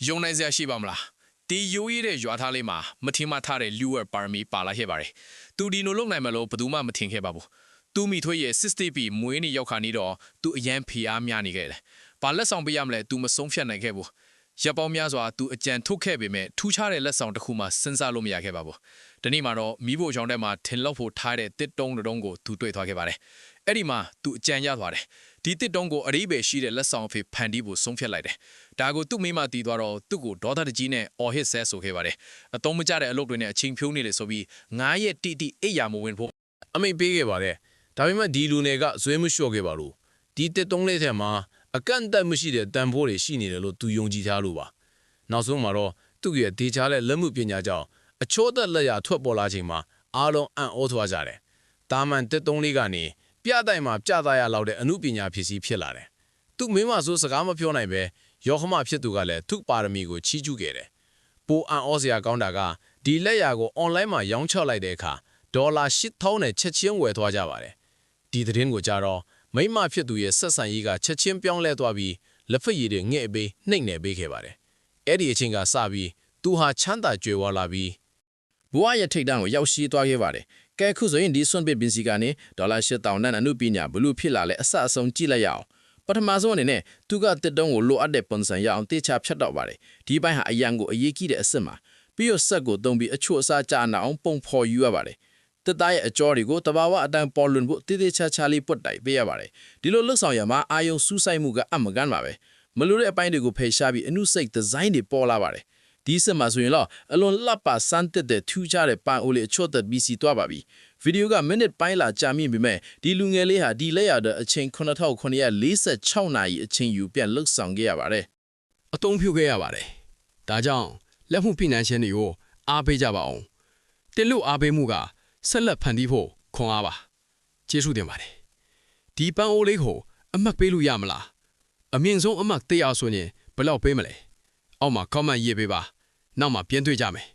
ယုံနိုင်စရာရှိပါမလားဒီရိုးရည်တဲ့ရွာသားလေးမှာမထင်မှထားတဲ့လူဝဲပါရမီပါလာခဲ့ပါတယ်သူဒီလိုလုပ်နိုင်မလို့ဘယ်သူမှမထင်ခဲ့ပါဘူးသူမိထွေးရဲ့ 60p မွေးနေရောက်ခါနေတော့သူအရန်ဖီအားများနေခဲ့တယ်ဘာလက်ဆောင်ပေးရမလဲသူမဆုံးဖြတ်နိုင်ခဲ့ဘူးရပ်ပေါင်းများစွာသူအကြံထုတ်ခဲ့ပေမဲ့ထူးခြားတဲ့လက်ဆောင်တစ်ခုမှစဉ်းစားလို့မရခဲ့ပါဘူးဒီနေ့မှာတော့မိဖို့ကြောင့်တဲ့မှာထင်လောက်ဖို့ထားတဲ့တစ်တုံးတုံးကိုသူတွေ့သွားခဲ့ပါတယ်အဲ့ဒီမှာသူအကြံရသွားတယ်ဒီတစ်တုံးကိုအရေးပဲရှိတဲ့လက်ဆောင်ဖေဖန်တီးဖို့ဆုံးဖြတ်လိုက်တယ်ဒါကိုသူ့မိမတီးသွားတော့သူ့ကိုဒေါသတကြီးနဲ့အော်ဟစ်ဆဲဆိုခဲ့ပါတယ်အတုံးမကျတဲ့အလုပ်တွေနဲ့အချိန်ဖြုံးနေလေဆိုပြီး9ရက်တိတိအိယာမဝင်ဖို့အမိတ်ပေးခဲ့ပါတယ်ဒါပေမဲ့ဒီလူတွေကဇွဲမလျှော့ခဲ့ပါလို့ဒီတစ်တုံးလေးထဲမှာအကန့်အသတ်မရှိတဲ့တန်ဖိုးတွေရှိနေတယ်လို့သူယုံကြည်ထားလို့ပါနောက်ဆုံးမှာတော့သူ့ရဲ့ဒေချာတဲ့လက်မှုပညာကြောင့်အချိုးသက်လက်ရထွက်ပေါ်လာချိန်မှာအားလုံးအံ့ဩသွားကြတယ်တာမန်တစ်တုံးလေးကနေပြတိုင်မှာပြသရလောက်တဲ့အမှုပညာဖြစ်စီဖြစ်လာတယ်သူ့မိမဆိုစကားမပြောနိုင်ပဲယောဟမဖြစ်သူကလည်းသူ့ပါရမီကိုချီးကျူးခဲ့တယ်ပိုအံ့ဩစရာကောင်းတာကဒီလက်ရာကိုအွန်လိုင်းမှာရောင်းချလိုက်တဲ့အခါဒေါ်လာ8000နဲ့ချက်ချင်းဝယ်သွားကြပါတယ်ဒီသတင်းကိုကြားတော့မိမဖြစ်သူရဲ့ဆက်ဆံရေးကချက်ချင်းပြောင်းလဲသွားပြီးလက်ဖက်ရည်တွေငှဲ့ပေးနှိမ့်နေပေးခဲ့ပါတယ်အဲ့ဒီအချိန်ကစပြီးသူဟာချမ်းသာကြွယ်ဝလာပြီးဘဝရဲ့ထိတ်တန့်ကိုရောက်ရှိသွားခဲ့ပါတယ်ကဲခုဆိုရင်ဒီစွန့်ပစ်ပင်စီကနေဒေါ်လာ8000နဲ့အမှုပညာဘလို့ဖြစ်လာလဲအစအဆုံးကြည့်လိုက်ရအောင်ပထမဆုံးအနေနဲ့သူကတစ်တုံးကိုလိုအပ်တဲ့ပုံစံရအောင်တေချာဖြတ်တော့ပါတယ်ဒီပိုင်းဟာအရန်ကိုအရေးကြီးတဲ့အစ်စ်မှာပြီးတော့ဆက်ကိုတုံးပြီးအချို့အစားကြာနာအောင်ပုံဖော်ယူရပါတယ်တစ်သားရဲ့အကြောတွေကိုတဘာဝအတန်းပေါ်လွင်ဖို့တေးသေးချာချာလေးပွတ်တိုက်ပေးရပါတယ်ဒီလိုလှုပ်ဆောင်ရမှာအာယုံစူးစိုက်မှုကအမကန်ပါပဲမလိုတဲ့အပိုင်းတွေကိုဖယ်ရှားပြီးအနုစိတ်ဒီဇိုင်းတွေပေါ်လာပါတယ်ဒီစမှာဆိုရင်တော့အလွန်လှပစမ်းတက်တဲ့ထူးခြားတဲ့ပန်အိုလေးအချော့သက်ပြီးစီသွားပါပြီဗီဒီယိုကမိနစ်ပိုင်းလာကြာမြင့်ပေမဲ့ဒီလူငယ်လေးဟာဒီလက်ရတဲ့အချိန်9946နာရီအချိန်ယူပြန်လှုပ်ဆောင်ခဲ့ရပါတယ်အသုံးပြုခဲ့ရပါတယ်ဒါကြောင့်လက်မှုဖိနှိုင်းခြင်းတွေကိုအားပေးကြပါအောင်တင်လို့အားပေးမှုကဆက်လက်ဖန်တီးဖို့ခွန်အားပါကျေးဇူးတင်ပါတယ်ဒီပန်အိုလေးကိုအမှတ်ပေးလို့ရမလားအမြင့်ဆုံးအမှတ်100ဆိုရင်ဘယ်လောက်ပေးမလဲအောက်မှာ comment ရေးပေးပါနောက်မှာပြန်တွေ့ကြမယ်